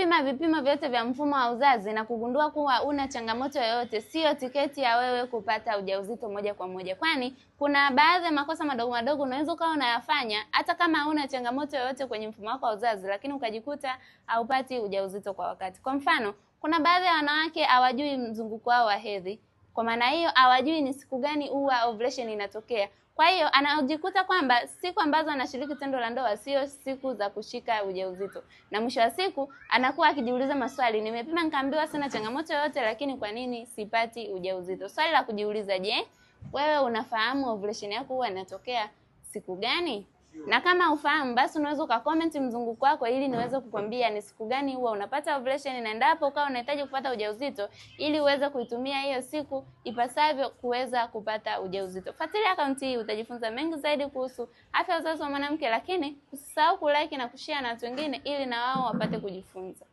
Kupima vipimo vyote vya mfumo wa uzazi na kugundua kuwa una changamoto yoyote sio tiketi ya wewe kupata ujauzito moja kwa moja, kwani kuna baadhi ya makosa madogo madogo unaweza ukawa unayafanya hata kama huna changamoto yoyote kwenye mfumo wako wa uzazi, lakini ukajikuta haupati ujauzito kwa wakati. Kwa mfano, kuna baadhi ya wanawake hawajui mzunguko wao wa hedhi. Kwa maana hiyo hawajui ni siku gani huwa ovulation inatokea. Kwa hiyo anajikuta kwamba siku ambazo anashiriki tendo la ndoa sio siku za kushika ujauzito. Na mwisho wa siku anakuwa akijiuliza maswali, nimepima nikaambiwa sina changamoto yoyote, lakini kwa nini sipati ujauzito? Swali la kujiuliza, je, wewe unafahamu ovulation yako huwa inatokea siku gani? Na kama ufahamu, basi unaweza ukacomment mzunguko wako ili niweze kukwambia ni siku gani huwa unapata ovulation, na endapo ukawa unahitaji kupata ujauzito ili uweze kuitumia hiyo siku ipasavyo kuweza kupata ujauzito. Fuatilia akaunti hii, utajifunza mengi zaidi kuhusu afya ya uzazi wa mwanamke, lakini usisahau kulike na kushare na watu wengine ili na wao wapate kujifunza.